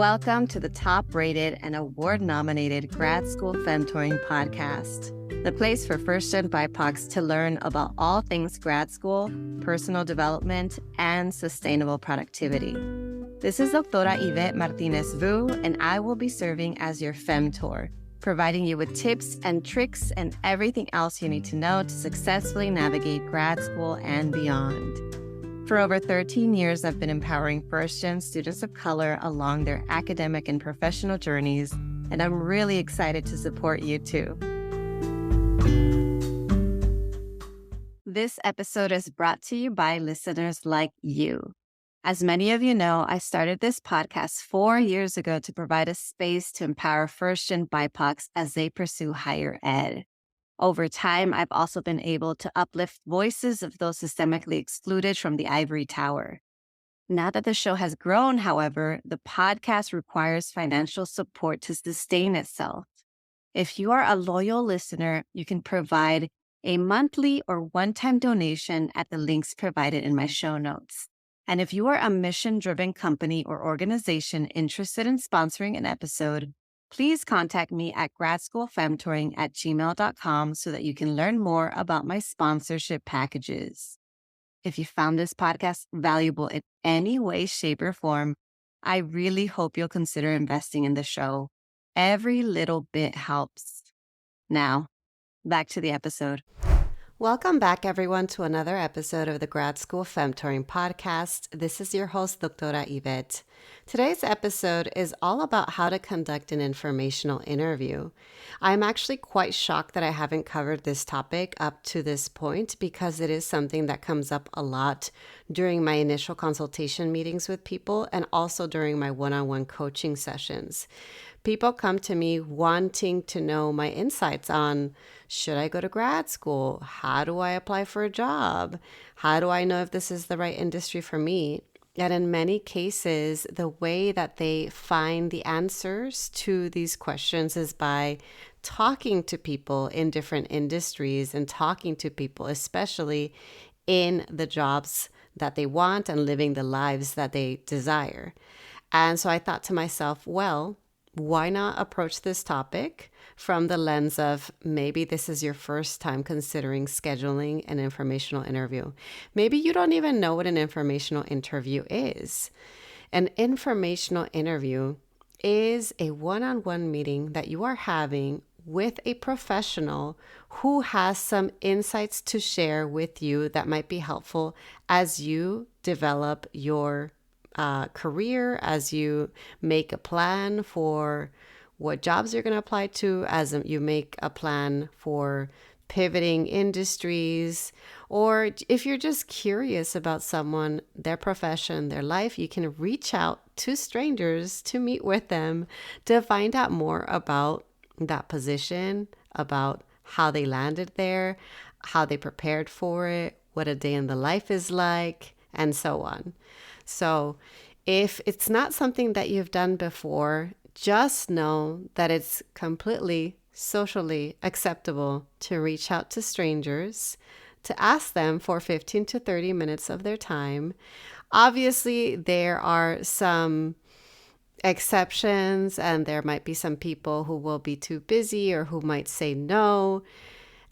Welcome to the top-rated and award-nominated Grad School Femtoring Podcast, the place for first-gen BIPOCs to learn about all things grad school, personal development, and sustainable productivity. This is Doctora Yvette Martinez-Vu, and I will be serving as your Femtor, providing you with tips and tricks and everything else you need to know to successfully navigate grad school and beyond. For over 13 years, I've been empowering first-gen students of color along their academic and professional journeys, and I'm really excited to support you too. This episode is brought to you by listeners like you. As many of you know, I started this podcast 4 years ago to provide a space to empower first-gen BIPOCs as they pursue higher ed. Over time, I've also been able to uplift voices of those systemically excluded from the ivory tower. Now that the show has grown, however, the podcast requires financial support to sustain itself. If you are a loyal listener, you can provide a monthly or one-time donation at the links provided in my show notes. And if you are a mission-driven company or organization interested in sponsoring an episode, please contact me at gradschoolfemtoring@gmail.com so that you can learn more about my sponsorship packages. If you found this podcast valuable in any way, shape, or form, I really hope you'll consider investing in the show. Every little bit helps. Now, back to the episode. Welcome back, everyone, to another episode of the Grad School Femtoring Podcast. This is your host, Doctora Yvette. Today's episode is all about how to conduct an informational interview. I'm actually quite shocked that I haven't covered this topic up to this point because it is something that comes up a lot during my initial consultation meetings with people and also during my one-on-one coaching sessions. People come to me wanting to know my insights on, should I go to grad school? How do I apply for a job? How do I know if this is the right industry for me? And in many cases, the way that they find the answers to these questions is by talking to people in different industries and talking to people, especially in the jobs that they want and living the lives that they desire. And so I thought to myself, well, why not approach this topic from the lens of maybe this is your first time considering scheduling an informational interview. Maybe you don't even know what an informational interview is. An informational interview is a one-on-one meeting that you are having with a professional who has some insights to share with you that might be helpful as you develop your career, as you make a plan for what jobs you're going to apply to, as you make a plan for pivoting industries, or if you're just curious about someone, their profession, their life, you can reach out to strangers to meet with them to find out more about that position, about how they landed there, how they prepared for it, what a day in the life is like, and so on. So if it's not something that you've done before, just know that it's completely socially acceptable to reach out to strangers, to ask them for 15 to 30 minutes of their time. Obviously, there are some exceptions, and there might be some people who will be too busy or who might say no.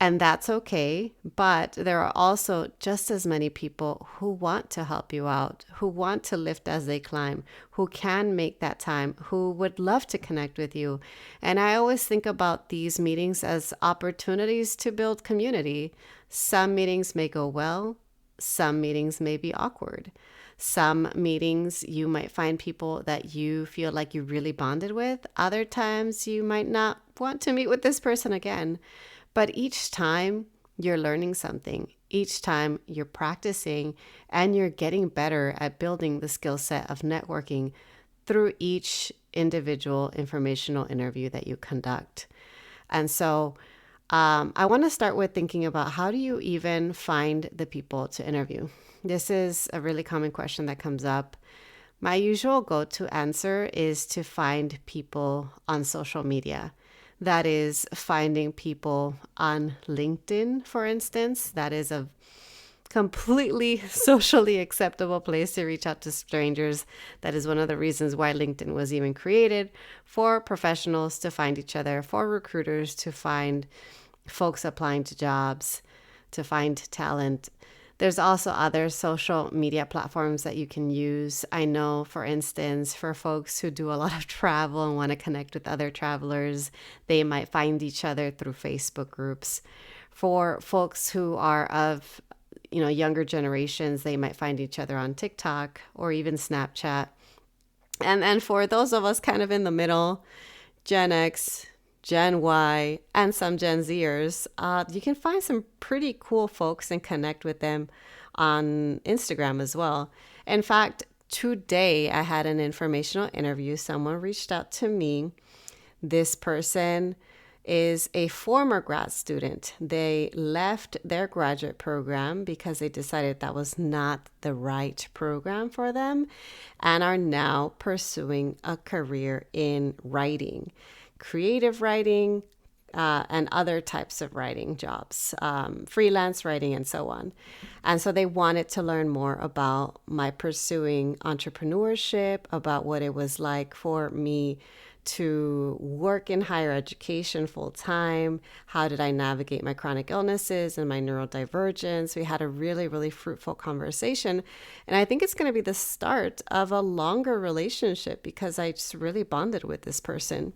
And that's okay, but there are also just as many people who want to help you out, who want to lift as they climb, who can make that time, who would love to connect with you. And I always think about these meetings as opportunities to build community. Some meetings may go well, some meetings may be awkward. Some meetings you might find people that you feel like you really bonded with. Other times you might not want to meet with this person again. But each time you're learning something, each time you're practicing, and you're getting better at building the skill set of networking through each individual informational interview that you conduct. And so I want to start with thinking about, how do you even find the people to interview? This is a really common question that comes up. My usual go-to answer is to find people on social media. That is finding people on LinkedIn, for instance. That is a completely socially acceptable place to reach out to strangers. That is one of the reasons why LinkedIn was even created, for professionals to find each other, for recruiters to find folks applying to jobs, to find talent. There's also other social media platforms that you can use. I know, for instance, for folks who do a lot of travel and want to connect with other travelers, they might find each other through Facebook groups. For folks who are of younger generations, they might find each other on TikTok or even Snapchat. And then for those of us kind of in the middle, Gen X, Gen Y, and some Gen Zers, you can find some pretty cool folks and connect with them on Instagram as well. In fact, today I had an informational interview. Someone reached out to me. This person is a former grad student. They left their graduate program because they decided that was not the right program for them and are now pursuing a career in writing, creative writing, and other types of writing jobs, freelance writing, and so on. And so they wanted to learn more about my pursuing entrepreneurship, about what it was like for me to work in higher education full time. How did I navigate my chronic illnesses and my neurodivergence? We had a really, really fruitful conversation. And I think it's going to be the start of a longer relationship because I just really bonded with this person.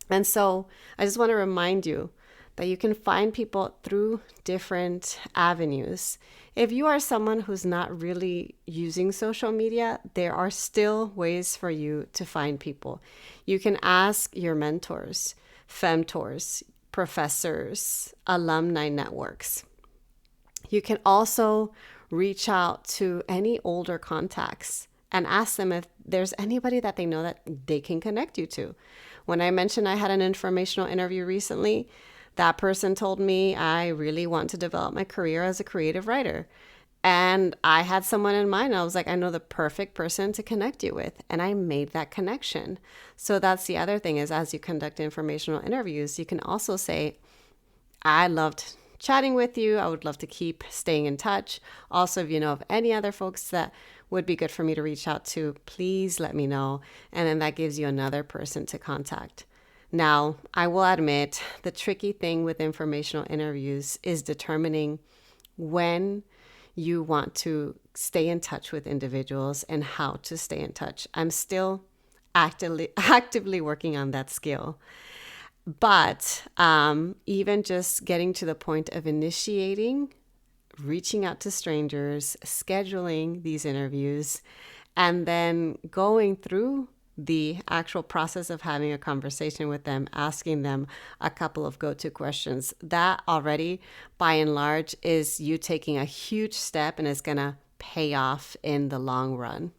And so I just want to remind you that you can find people through different avenues. If you are someone who's not really using social media, there are still ways for you to find people. You can ask your mentors, femtors, professors, alumni networks. You can also reach out to any older contacts and ask them if there's anybody that they know that they can connect you to. When I mentioned I had an informational interview recently, that person told me, I really want to develop my career as a creative writer. And I had someone in mind. I was like, I know the perfect person to connect you with. And I made that connection. So that's the other thing is as you conduct informational interviews, you can also say, I loved chatting with you. I would love to keep staying in touch. Also, if you know of any other folks that would be good for me to reach out to, please let me know. And then that gives you another person to contact. Now, I will admit the tricky thing with informational interviews is determining when you want to stay in touch with individuals and how to stay in touch. I'm still actively working on that skill. But even just getting to the point of initiating, reaching out to strangers, scheduling these interviews, and then going through the actual process of having a conversation with them, asking them a couple of go-to questions, that already, by and large, is you taking a huge step and is going to pay off in the long run.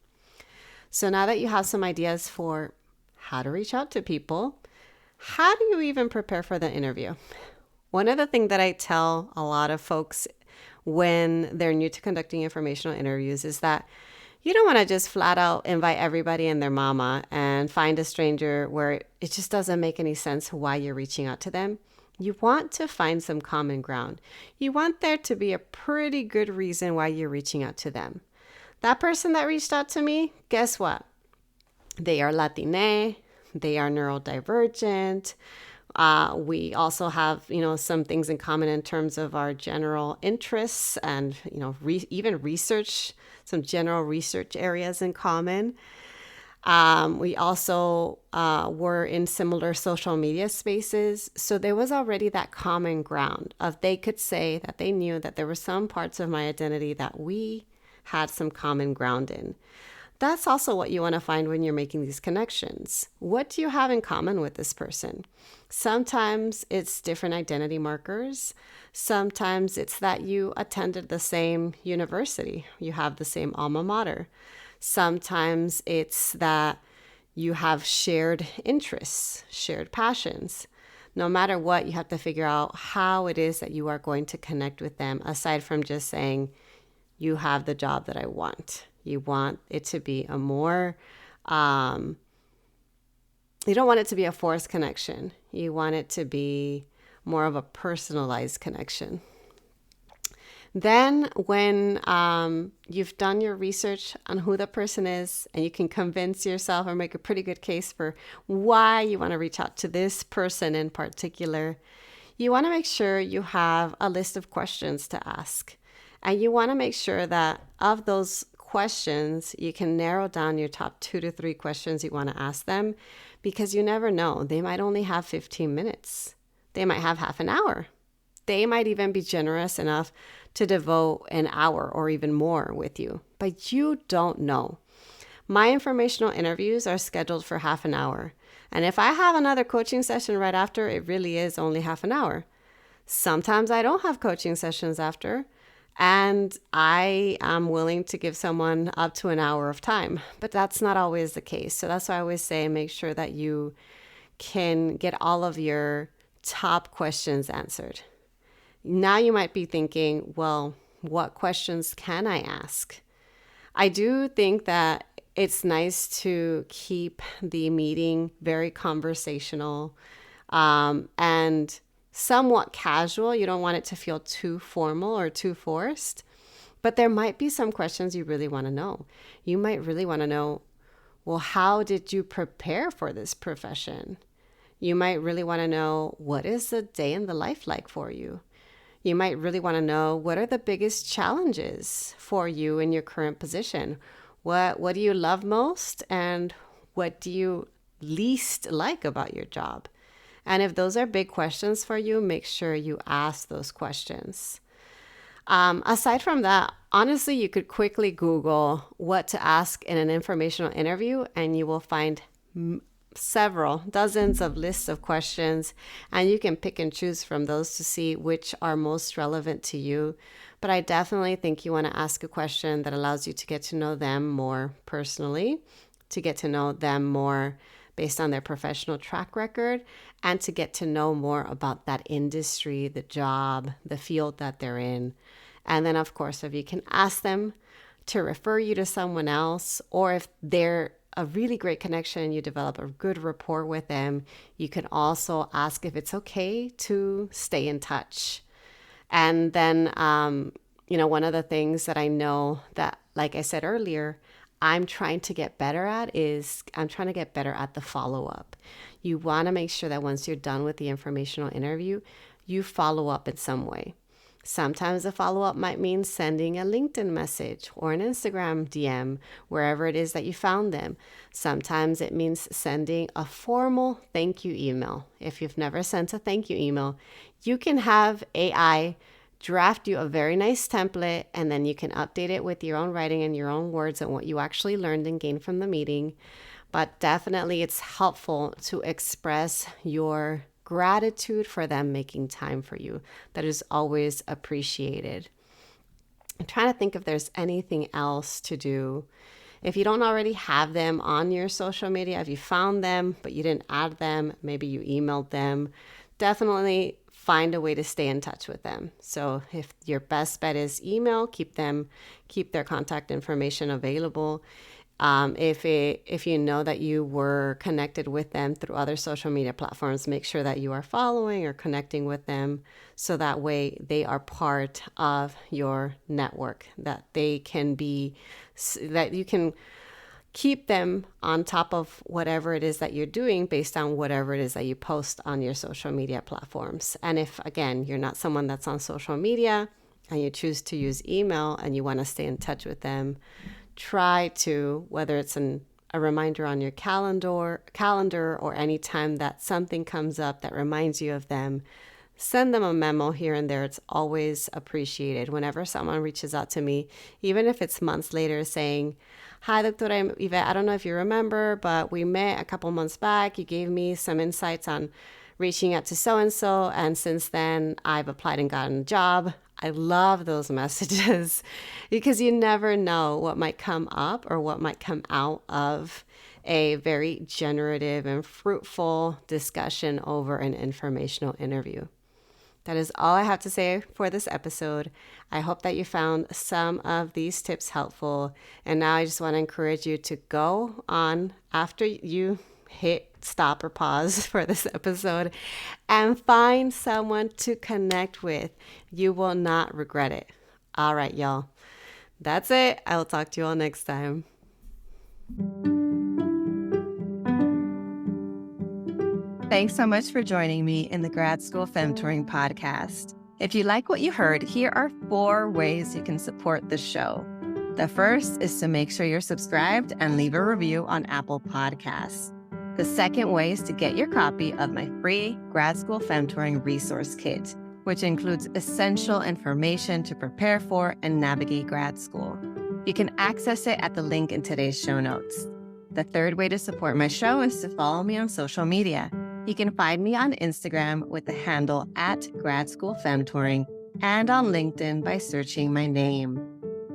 So now that you have some ideas for how to reach out to people, how do you even prepare for the interview? One of the things that I tell a lot of folks when they're new to conducting informational interviews is that you don't want to just flat out invite everybody and their mama and find a stranger where it just doesn't make any sense why you're reaching out to them. You want to find some common ground. You want there to be a pretty good reason why you're reaching out to them. That person that reached out to me, guess what? They are Latina, they are neurodivergent. We also have, some things in common in terms of our general interests and, even research, some general research areas in common. We also were in similar social media spaces. So there was already that common ground of they could say that they knew that there were some parts of my identity that we had some common ground in. That's also what you want to find when you're making these connections. What do you have in common with this person? Sometimes it's different identity markers. Sometimes it's that you attended the same university. You have the same alma mater. Sometimes it's that you have shared interests, shared passions. No matter what, you have to figure out how it is that you are going to connect with them, aside from just saying, you have the job that I want. You want it to be a more, you don't want it to be a forced connection. You want it to be more of a personalized connection. Then when you've done your research on who the person is and you can convince yourself or make a pretty good case for why you want to reach out to this person in particular, you want to make sure you have a list of questions to ask. And you want to make sure that of those questions, you can narrow down your top 2 to 3 questions you want to ask them, because you never know. They might only have 15 minutes. They might have half an hour. They might even be generous enough to devote an hour or even more with you, but you don't know. My informational interviews are scheduled for half an hour. And if I have another coaching session right after, it really is only half an hour. Sometimes I don't have coaching sessions after, and I am willing to give someone up to an hour of time, but that's not always the case. So that's why I always say make sure that you can get all of your top questions answered. Now you might be thinking, well, what questions can I ask? I do think that it's nice to keep the meeting very conversational and somewhat casual. You don't want it to feel too formal or too forced, but there might be some questions you really want to know. You might really want to know, well, how did you prepare for this profession? You might really want to know, what is the day in the life like for you? You might really want to know, what are the biggest challenges for you in your current position? What do you love most, and what do you least like about your job? And if those are big questions for you, make sure you ask those questions. Aside from that, honestly, you could quickly Google what to ask in an informational interview, and you will find several dozens of lists of questions, and you can pick and choose from those to see which are most relevant to you. But I definitely think you want to ask a question that allows you to get to know them more personally, to get to know them more based on their professional track record, and to get to know more about that industry, the job, the field that they're in. And then, of course, if you can ask them to refer you to someone else, or if they're a really great connection, you develop a good rapport with them, you can also ask if it's okay to stay in touch. And then, one of the things that I know that, like I said earlier, I'm trying to get better at is I'm trying to get better at the follow-up. You want to make sure that once you're done with the informational interview, you follow up in some way. Sometimes a follow-up might mean sending a LinkedIn message or an Instagram DM, wherever it is that you found them. Sometimes it means sending a formal thank you email. If you've never sent a thank you email, you can have AI draft you a very nice template, and then you can update it with your own writing and your own words and what you actually learned and gained from the meeting. But definitely it's helpful to express your gratitude for them making time for you. That is always appreciated. I'm trying to think if there's anything else to do. If you don't already have them on your social media, if you found them but you didn't add them, maybe you emailed them, definitely find a way to stay in touch with them. So if your best bet is email, keep their contact information available. If you know that you were connected with them through other social media platforms, make sure that you are following or connecting with them, so that way they are part of your network, that you can keep them on top of whatever it is that you're doing based on whatever it is that you post on your social media platforms. And if, again, you're not someone that's on social media and you choose to use email and you want to stay in touch with them, try to, whether it's a reminder on your calendar or any time that something comes up that reminds you of them, send them a memo here and there. It's always appreciated. Whenever someone reaches out to me, even if it's months later, saying, "Hi, Doctora Yvette, I don't know if you remember, but we met a couple months back. You gave me some insights on reaching out to so-and-so, and since then I've applied and gotten a job." I love those messages because you never know what might come up or what might come out of a very generative and fruitful discussion over an informational interview. That is all I have to say for this episode. I hope that you found some of these tips helpful. And now I just want to encourage you to go on after you hit stop or pause for this episode and find someone to connect with. You will not regret it. All right, y'all. That's it. I will talk to you all next time. Thanks so much for joining me in the Grad School Femtoring Podcast. If you like what you heard, here are 4 ways you can support the show. The first is to make sure you're subscribed and leave a review on Apple Podcasts. The second way is to get your copy of my free Grad School Femtoring Resource Kit, which includes essential information to prepare for and navigate grad school. You can access it at the link in today's show notes. The third way to support my show is to follow me on social media. You can find me on Instagram with the handle @GradSchoolFemtoring and on LinkedIn by searching my name.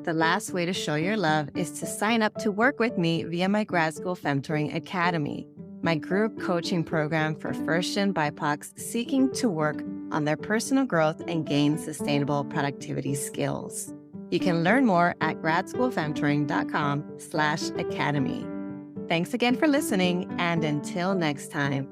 The last way to show your love is to sign up to work with me via my Grad School Femtoring Academy, my group coaching program for first-gen BIPOCs seeking to work on their personal growth and gain sustainable productivity skills. You can learn more at gradschoolfemtoring.com/academy. Thanks again for listening, and until next time,